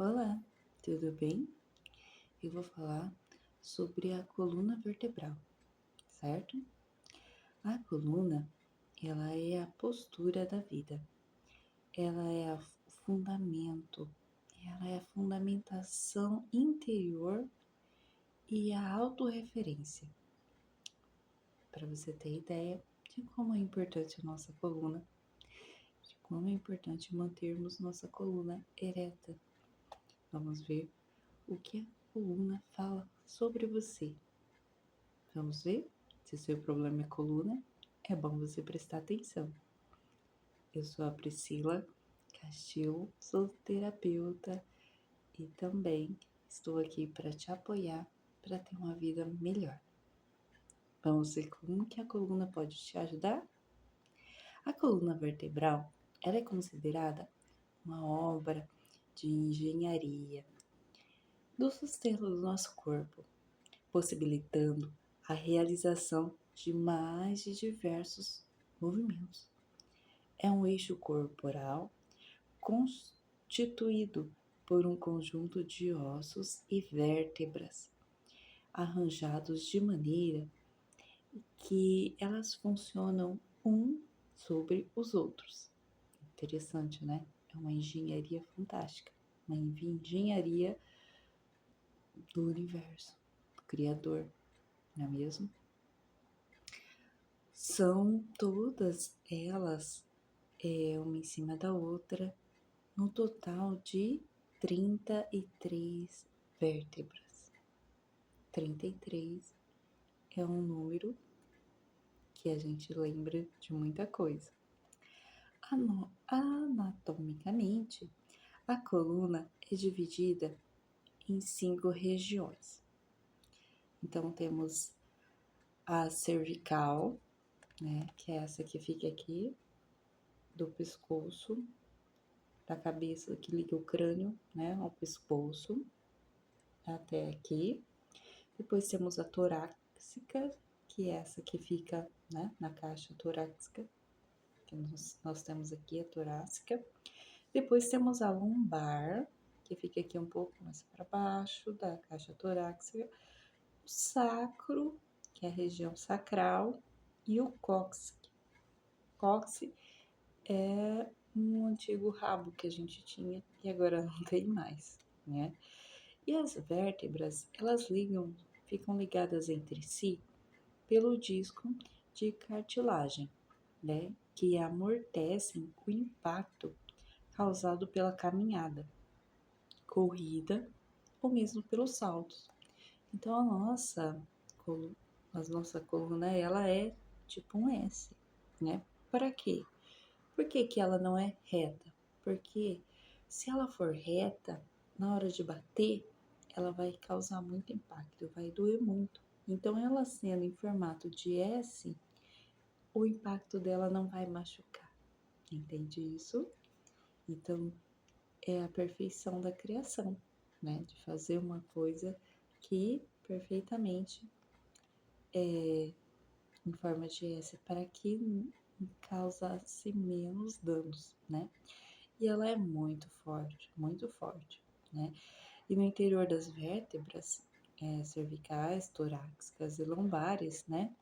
Olá, tudo bem? Eu vou falar sobre a coluna vertebral, certo? A coluna, ela é a postura da vida, ela é o fundamento, ela é a fundamentação interior e a autorreferência. Para você ter ideia de como é importante a nossa coluna, de como é importante mantermos nossa coluna ereta. Vamos ver o que a coluna fala sobre você. Vamos ver? Se seu problema é coluna, é bom você prestar atenção. Eu sou a Priscila Castilho, sou terapeuta e também estou aqui para te apoiar para ter uma vida melhor. Vamos ver como que a coluna pode te ajudar? A coluna vertebral, ela é considerada uma obra de engenharia do sustento do nosso corpo, possibilitando a realização de mais de diversos movimentos. É um eixo corporal constituído por um conjunto de ossos e vértebras, arranjados de maneira que elas funcionam um sobre os outros. Interessante, né? É uma engenharia fantástica, uma engenharia do universo, do Criador, não é mesmo? São todas elas, uma em cima da outra, no total de 33 vértebras. 33 é um número que a gente lembra de muita coisa. Anatomicamente, a coluna é dividida em 5 regiões. Então, temos a cervical, né, que é essa que fica aqui, do pescoço, da cabeça que liga o crânio, né, ao pescoço, até aqui. Depois temos a torácica, que é essa que fica, né, na caixa torácica, que nós temos aqui a torácica. Depois temos a lombar, que fica aqui um pouco mais para baixo da caixa torácica. O sacro, que é a região sacral, e o cóccix. Cóccix é um antigo rabo que a gente tinha e agora não tem mais, né? E as vértebras, elas ficam ligadas entre si pelo disco de cartilagem, né? Que amortecem o impacto causado pela caminhada, corrida ou mesmo pelos saltos. Então a nossa coluna, ela é tipo um S, né? Para quê? Por que que ela não é reta? Porque se ela for reta, na hora de bater, ela vai causar muito impacto, vai doer muito. Então, ela sendo em formato de S, o impacto dela não vai machucar. Entende isso? Então, é a perfeição da criação, né? De fazer uma coisa que perfeitamente é em forma de S para que causasse menos danos, né? E ela é muito forte, né? E no interior das vértebras cervicais, torácicas e lombares, né?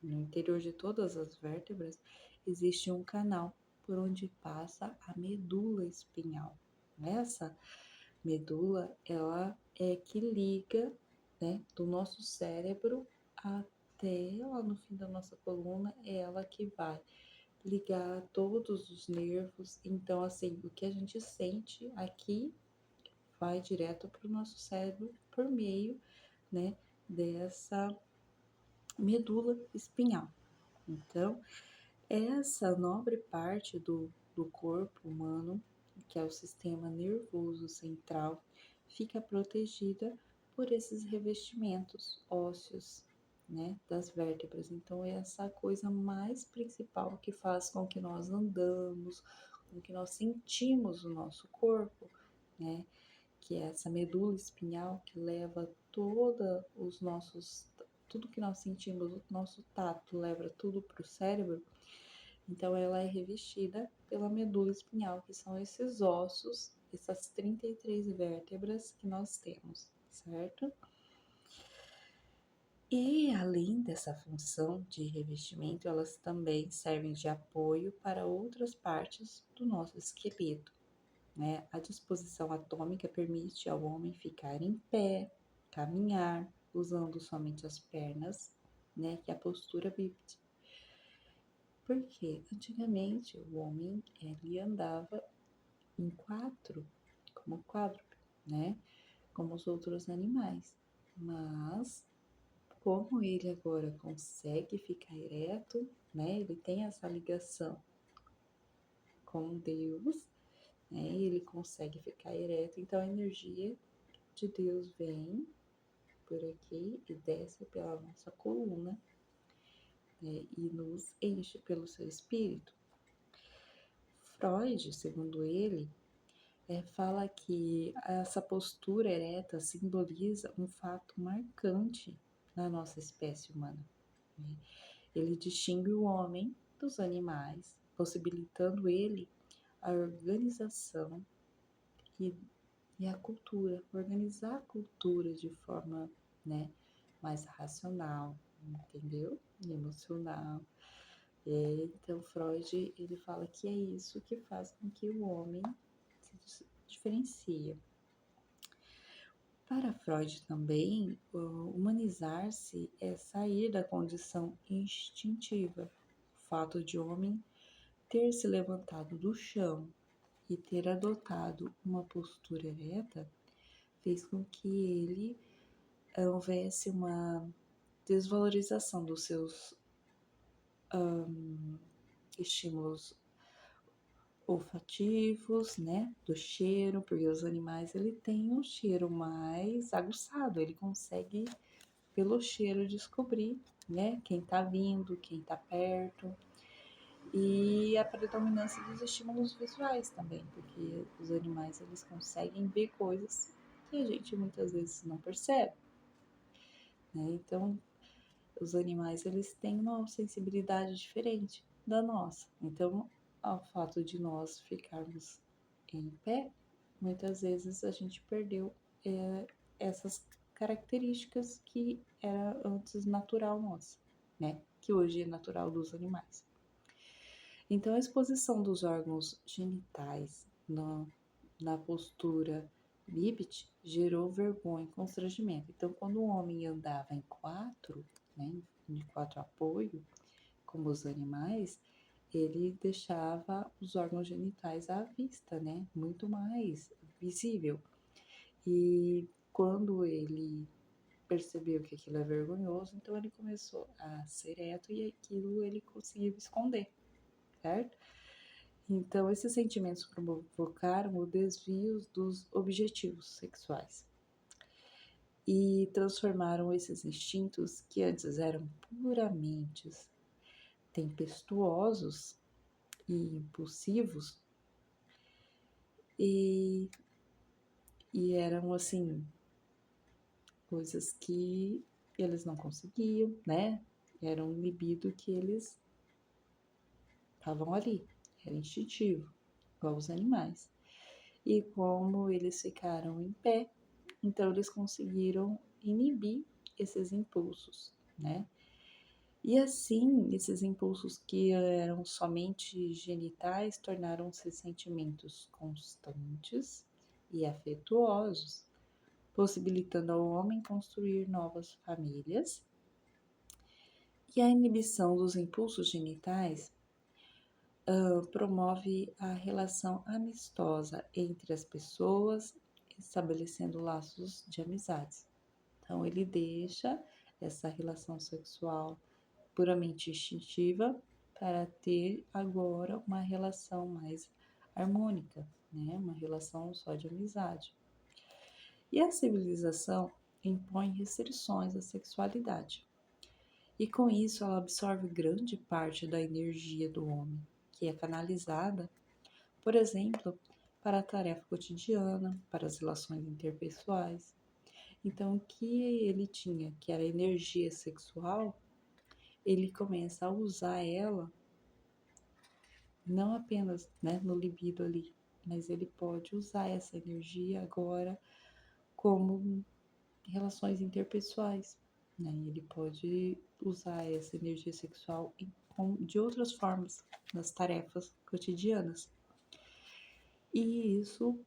No interior de todas as vértebras existe um canal por onde passa a medula espinhal. Essa medula, ela é que liga, né, do nosso cérebro até lá no fim da nossa coluna, é ela que vai ligar todos os nervos. Então, assim, o que a gente sente aqui vai direto para o nosso cérebro por meio, né, dessa medula espinhal. Então, essa nobre parte do corpo humano, que é o sistema nervoso central, fica protegida por esses revestimentos ósseos, né, das vértebras. Então, é essa coisa mais principal que faz com que nós andamos, com que nós sentimos o nosso corpo, né, que é essa medula espinhal que leva tudo que nós sentimos, o nosso tato leva tudo para o cérebro. Então, ela é revestida pela medula espinhal, que são esses ossos essas 33 vértebras que nós temos, certo? E além dessa função de revestimento, elas também servem de apoio para outras partes do nosso esqueleto, né? A disposição atômica permite ao homem ficar em pé, caminhar, usando somente as pernas, né? Que é a postura bípede. Porque antigamente o homem ele andava em quatro, como quádrupede, né? Como os outros animais. Mas como ele agora consegue ficar ereto, né? Ele tem essa ligação com Deus, né? Ele consegue ficar ereto, então a energia de Deus vem por aqui e desce pela nossa coluna, né? E nos enche pelo seu espírito. Freud, segundo ele, fala que essa postura ereta simboliza um fato marcante na nossa espécie humana, né? Ele distingue o homem dos animais, possibilitando ele a organização e, e a cultura, organizar a cultura de forma, né, mais racional, entendeu? E emocional. Então Freud ele fala que é isso que faz com que o homem se diferencia. Para Freud também, humanizar-se é sair da condição instintiva. O fato de o homem ter se levantado do chão e ter adotado uma postura ereta fez com que ele houvesse uma desvalorização dos seus estímulos olfativos, né, do cheiro, porque os animais ele tem um cheiro mais aguçado, ele consegue pelo cheiro descobrir, né, quem tá vindo, quem tá perto. E a predominância dos estímulos visuais também, porque os animais eles conseguem ver coisas que a gente muitas vezes não percebe, né? Então, os animais eles têm uma sensibilidade diferente da nossa. Então, ao fato de nós ficarmos em pé, muitas vezes a gente perdeu essas características que era antes natural nossa, né? Que hoje é natural dos animais. Então, a exposição dos órgãos genitais na postura bípede gerou vergonha e constrangimento. Então, quando o homem andava em quatro, né, de quatro apoio, como os animais, ele deixava os órgãos genitais à vista, né, muito mais visível. E quando ele percebeu que aquilo é vergonhoso, então ele começou a ser ereto e aquilo ele conseguiu esconder, certo? Então, esses sentimentos provocaram o desvio dos objetivos sexuais e transformaram esses instintos que antes eram puramente tempestuosos e impulsivos e, e eram assim coisas que eles não conseguiam, né? Era um libido que eles estavam ali, era instintivo, igual os animais. E como eles ficaram em pé, então eles conseguiram inibir esses impulsos, né? E assim, esses impulsos que eram somente genitais tornaram-se sentimentos constantes e afetuosos, possibilitando ao homem construir novas famílias. E a inibição dos impulsos genitais promove a relação amistosa entre as pessoas, estabelecendo laços de amizades. Então, ele deixa essa relação sexual puramente instintiva para ter agora uma relação mais harmônica, né? Uma relação só de amizade. E a civilização impõe restrições à sexualidade. E com isso ela absorve grande parte da energia do homem, que é canalizada, por exemplo, para a tarefa cotidiana, para as relações interpessoais. Então, o que ele tinha, que era energia sexual, ele começa a usar ela não apenas, né, no libido ali mas ele pode usar essa energia agora como relações interpessoais, né? Ele pode usar essa energia sexual de outras formas, nas tarefas cotidianas. E isso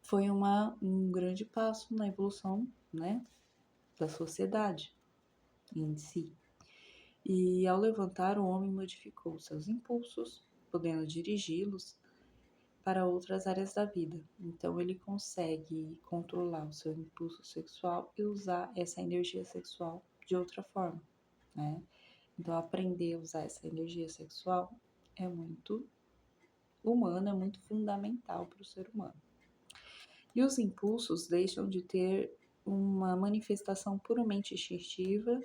foi um grande passo na evolução, né, da sociedade em si. E ao levantar, o homem modificou seus impulsos, podendo dirigi-los para outras áreas da vida. Então ele consegue controlar o seu impulso sexual e usar essa energia sexual de outra forma, né? Então aprender a usar essa energia sexual é muito humano, é muito fundamental para o ser humano. E os impulsos deixam de ter uma manifestação puramente instintiva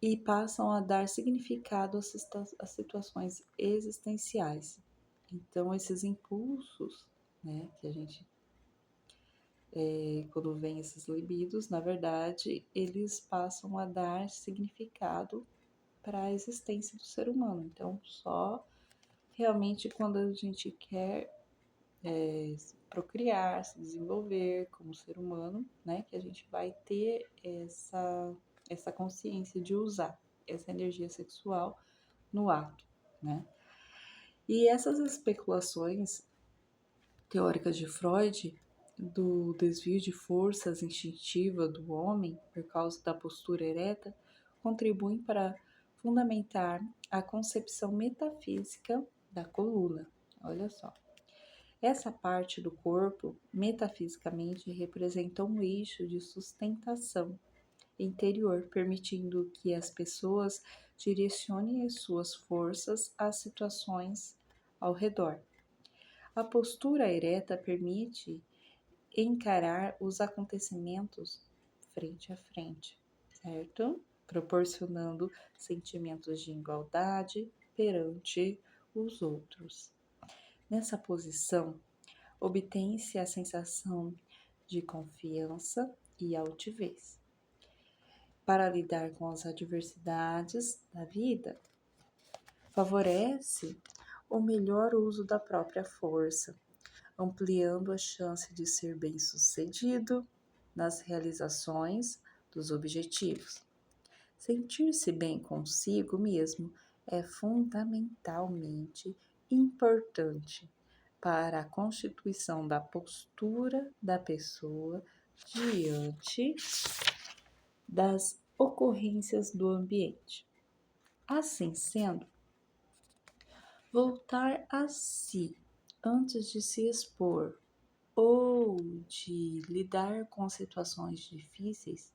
e passam a dar significado às situações existenciais. Então, esses impulsos, né, que a gente, quando vem esses libidos, na verdade, eles passam a dar significado para a existência do ser humano. Então, só realmente quando a gente quer procriar, se desenvolver como ser humano, né, que a gente vai ter essa consciência de usar essa energia sexual no ato, né? E essas especulações teóricas de Freud do desvio de forças instintiva do homem por causa da postura ereta contribuem para fundamentar a concepção metafísica da coluna. Olha só. Essa parte do corpo, metafisicamente, representa um eixo de sustentação interior, permitindo que as pessoas direcionem as suas forças às situações ao redor. A postura ereta permite encarar os acontecimentos frente a frente, certo? Proporcionando sentimentos de igualdade perante os outros. Nessa posição, obtém-se a sensação de confiança e altivez para lidar com as adversidades da vida. Favorece o melhor uso da própria força, ampliando a chance de ser bem-sucedido nas realizações dos objetivos. Sentir-se bem consigo mesmo é fundamentalmente importante para a constituição da postura da pessoa diante das ocorrências do ambiente. Assim sendo, voltar a si antes de se expor ou de lidar com situações difíceis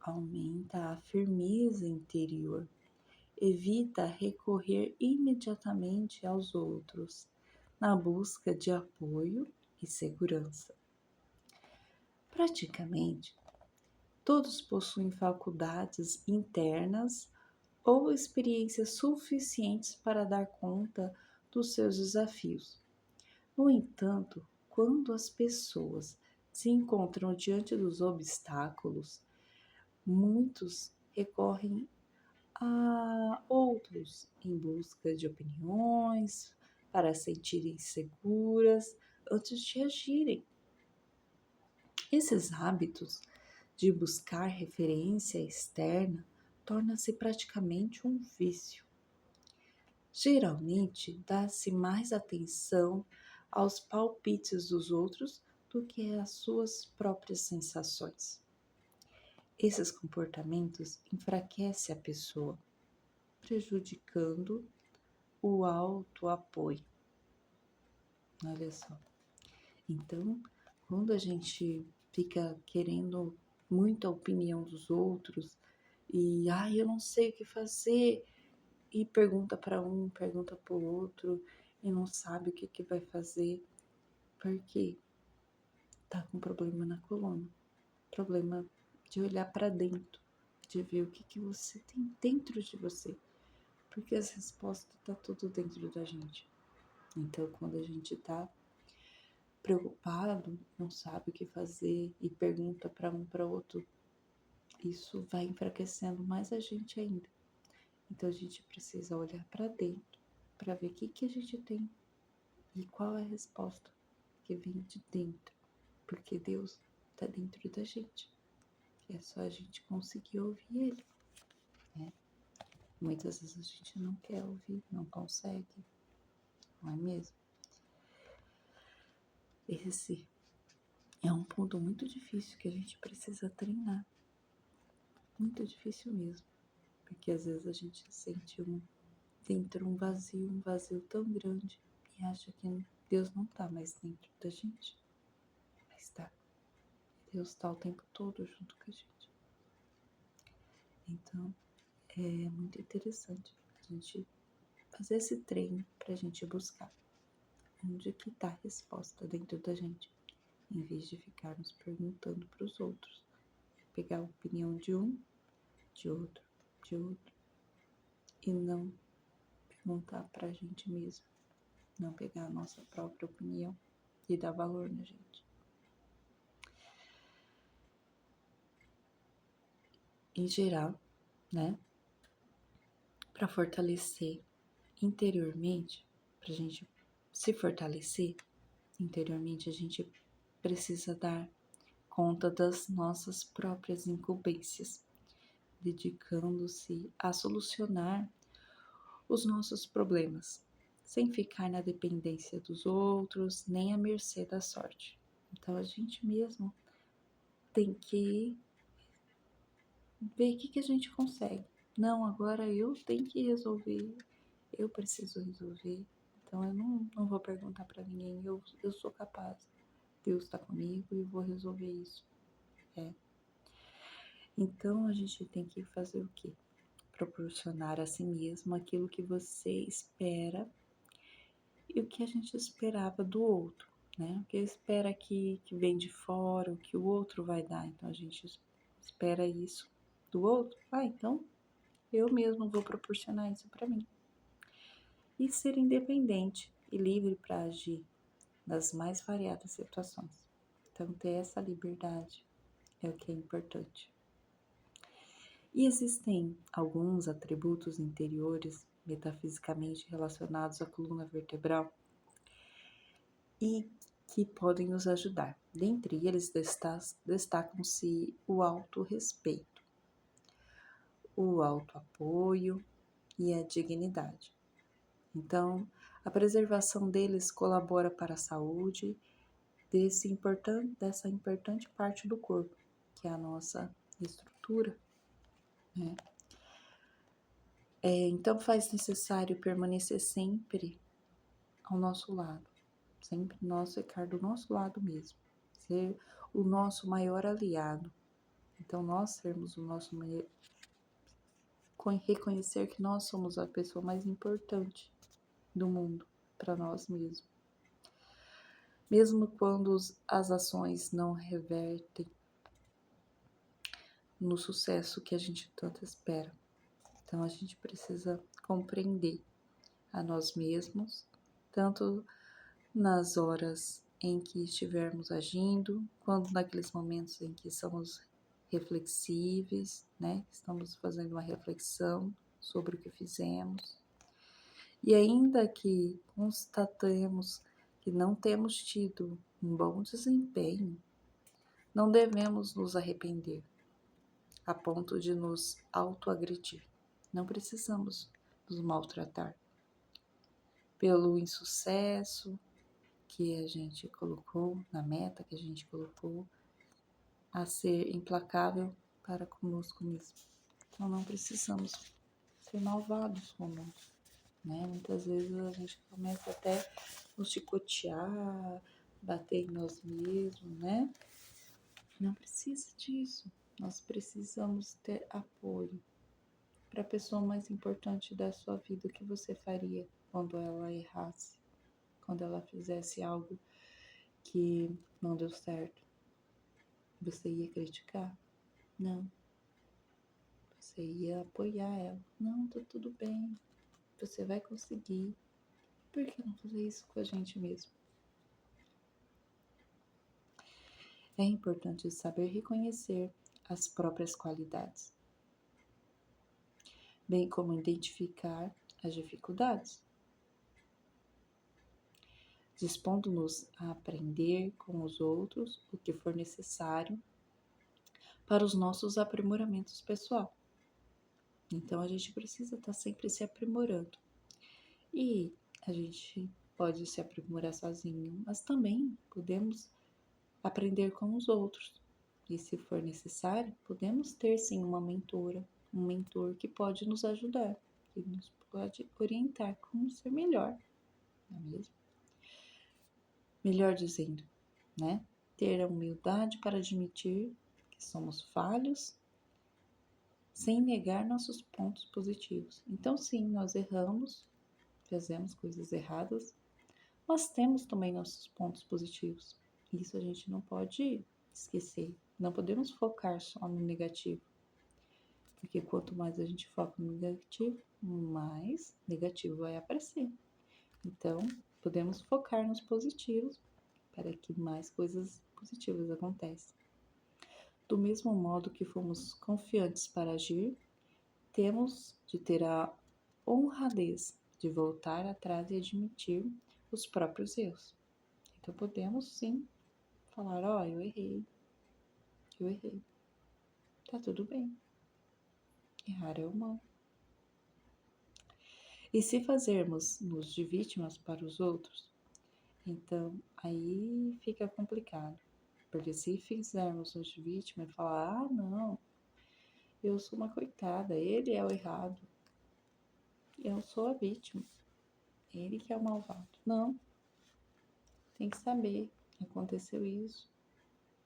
aumenta a firmeza interior, evita recorrer imediatamente aos outros na busca de apoio e segurança. Praticamente, todos possuem faculdades internas ou experiências suficientes para dar conta dos seus desafios. No entanto, quando as pessoas se encontram diante dos obstáculos, muitos recorrem a outros em busca de opiniões, para sentirem seguras antes de agirem. Esses hábitos de buscar referência externa torna-se praticamente um vício. Geralmente, dá-se mais atenção aos palpites dos outros do que às suas próprias sensações. Esses comportamentos enfraquecem a pessoa, prejudicando o autoapoio. Olha só. Então, quando a gente fica querendo muita opinião dos outros e, eu não sei o que fazer, e pergunta para um, pergunta para o outro e não sabe o que vai fazer, porque tá com problema na coluna, problema de olhar para dentro, de ver o que você tem dentro de você, porque as respostas tá tudo dentro da gente. Então, quando a gente tá preocupado, não sabe o que fazer e pergunta para um para outro, isso vai enfraquecendo mais a gente ainda. Então a gente precisa olhar para dentro para ver o que a gente tem E qual é a resposta? Que vem de dentro, porque Deus está dentro da gente. É só a gente conseguir ouvir Ele, né? Muitas vezes a gente não quer ouvir, não consegue, não é mesmo? Esse é um ponto muito difícil que a gente precisa treinar, muito difícil mesmo, porque às vezes a gente sente dentro um vazio tão grande e acha que Deus não está mais dentro da gente, mas está. Deus está o tempo todo junto com a gente. Então, é muito interessante a gente fazer esse treino para a gente buscar onde que está a resposta dentro da gente, em vez de ficarmos perguntando para os outros, pegar a opinião de um, de outro, e não perguntar para a gente mesmo, não pegar a nossa própria opinião e dar valor na gente. Em geral, né, para fortalecer interiormente, para a gente se fortalecer interiormente, a gente precisa dar conta das nossas próprias incumbências, dedicando-se a solucionar os nossos problemas, sem ficar na dependência dos outros, nem à mercê da sorte. Então a gente mesmo tem que ver o que a gente consegue. Não, agora eu tenho que resolver, eu preciso resolver. Então eu não vou perguntar para ninguém, eu sou capaz. Deus está comigo e eu vou resolver isso. Então a gente tem que fazer o quê? Proporcionar a si mesmo aquilo que você espera e o que a gente esperava do outro, né? O que espera que vem de fora, o que o outro vai dar. Então a gente espera isso do outro. Então eu mesmo vou proporcionar isso para mim. E ser independente e livre para agir nas mais variadas situações. Então ter essa liberdade é o que é importante. E existem alguns atributos interiores metafisicamente relacionados à coluna vertebral e que podem nos ajudar. Dentre eles destacam-se o autorrespeito, o autoapoio e a dignidade. Então, a preservação deles colabora para a saúde dessa importante parte do corpo, que é a nossa estrutura, né? Então faz necessário permanecer sempre ao nosso lado, sempre nós ficar do nosso lado mesmo, ser o nosso maior aliado. Então nós sermos o nosso maior, reconhecer que nós somos a pessoa mais importante do mundo para nós mesmos. Mesmo quando as ações não revertem no sucesso que a gente tanto espera. Então a gente precisa compreender a nós mesmos, tanto nas horas em que estivermos agindo, quanto naqueles momentos em que somos reflexíveis, né? Estamos fazendo uma reflexão sobre o que fizemos. E ainda que constatemos que não temos tido um bom desempenho, não devemos nos arrepender a ponto de nos autoagredir. Não precisamos nos maltratar pelo insucesso que a gente colocou, na meta que a gente colocou, a ser implacável para conosco mesmo. Então não precisamos ser malvados com nós, né? Muitas vezes a gente começa até a nos chicotear, bater em nós mesmos, né? Não precisa disso. Nós precisamos ter apoio para a pessoa mais importante da sua vida. O que você faria quando ela errasse? Quando ela fizesse algo que não deu certo? Você ia criticar? Não. Você ia apoiar ela. Não, tá tudo bem. Você vai conseguir. Por que não fazer isso com a gente mesmo? É importante saber reconhecer as próprias qualidades, bem como identificar as dificuldades. dispondo-nos a aprender com os outros o que for necessário para os nossos aprimoramentos pessoal. Então a gente precisa estar sempre se aprimorando. E a gente pode se aprimorar sozinho, mas também podemos aprender com os outros. E se for necessário, podemos ter sim uma mentora, um mentor que pode nos ajudar, que nos pode orientar como ser melhor, não é mesmo? Melhor dizendo, né? Ter a humildade para admitir que somos falhos, sem negar nossos pontos positivos. Então, sim, nós erramos, fazemos coisas erradas, mas temos também nossos pontos positivos. Isso a gente não pode esquecer. Não podemos focar só no negativo. Porque quanto mais a gente foca no negativo, mais negativo vai aparecer. Então, podemos focar nos positivos para que mais coisas positivas aconteçam. Do mesmo modo que fomos confiantes para agir, temos de ter a honradez de voltar atrás e admitir os próprios erros. Então podemos sim falar, eu errei, tá tudo bem, errar é humano. E se fazermos-nos de vítimas para os outros, então aí fica complicado, porque se fizermos-nos de vítima e falar, não, eu sou uma coitada, ele é o errado, eu sou a vítima, ele que é o malvado. Não, tem que saber, aconteceu isso,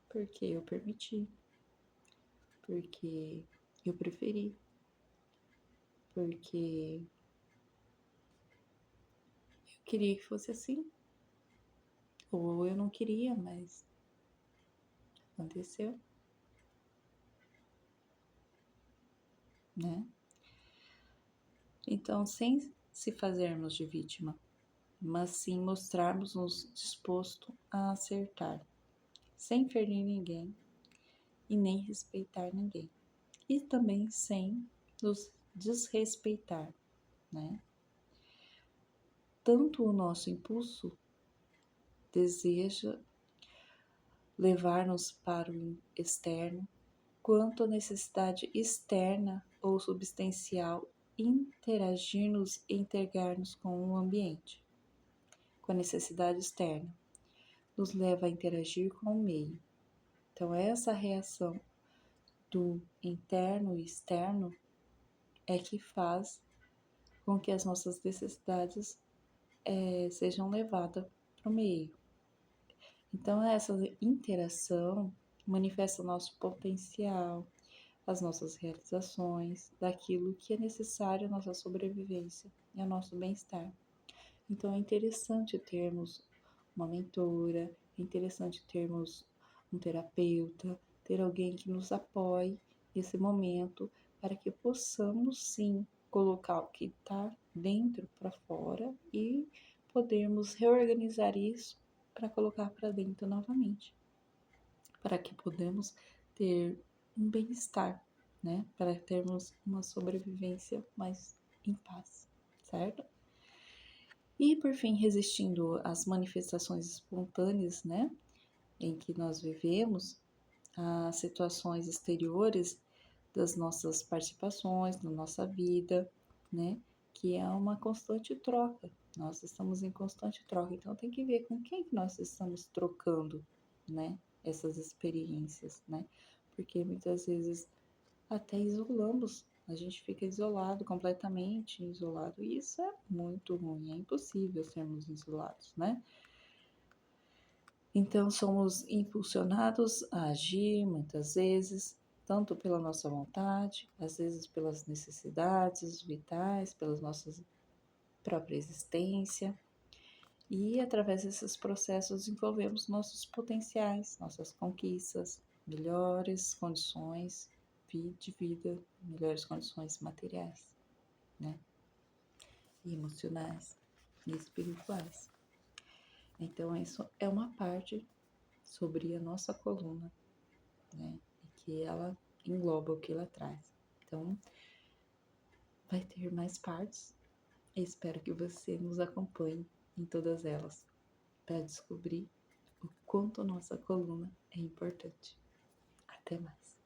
porque eu permiti, porque eu preferi, porque eu queria que fosse assim, ou eu não queria, mas aconteceu, né? Então, sem se fazermos de vítima, mas sim mostrarmos-nos disposto a acertar, sem ferir ninguém e nem respeitar ninguém, e também sem nos desrespeitar, né? Tanto o nosso impulso deseja levar-nos para o externo, quanto a necessidade externa ou substancial interagir-nos e integrar-nos com o ambiente. Com a necessidade externa, nos leva a interagir com o meio. Então, essa reação do interno e externo é que faz com que as nossas necessidades sejam levadas para o meio. Então, essa interação manifesta o nosso potencial, as nossas realizações, daquilo que é necessário à nossa sobrevivência e ao nosso bem-estar. Então, é interessante termos uma mentora, é interessante termos um terapeuta, ter alguém que nos apoie nesse momento para que possamos sim colocar o que está dentro para fora e podermos reorganizar isso para colocar para dentro novamente, para que podemos ter um bem-estar, né? Para termos uma sobrevivência mais em paz, certo? E por fim, resistindo às manifestações espontâneas, né? Em que nós vivemos, às situações exteriores das nossas participações na nossa vida, né? Que é uma constante troca. Nós estamos em constante troca, então tem que ver com quem que nós estamos trocando, né? Essas experiências, né? Porque muitas vezes até isolamos, a gente fica isolado, completamente isolado, e isso é muito ruim, é impossível sermos isolados, né? Então, somos impulsionados a agir muitas vezes, tanto pela nossa vontade, às vezes pelas necessidades vitais, pela nossa própria existência. E através desses processos desenvolvemos nossos potenciais, nossas conquistas, melhores condições de vida, melhores condições materiais, né? E emocionais e espirituais. Então, isso é uma parte sobre a nossa coluna, né? E que ela engloba o que ela traz. Então, vai ter mais partes. Espero que você nos acompanhe em todas elas, para descobrir o quanto nossa coluna é importante. Até mais!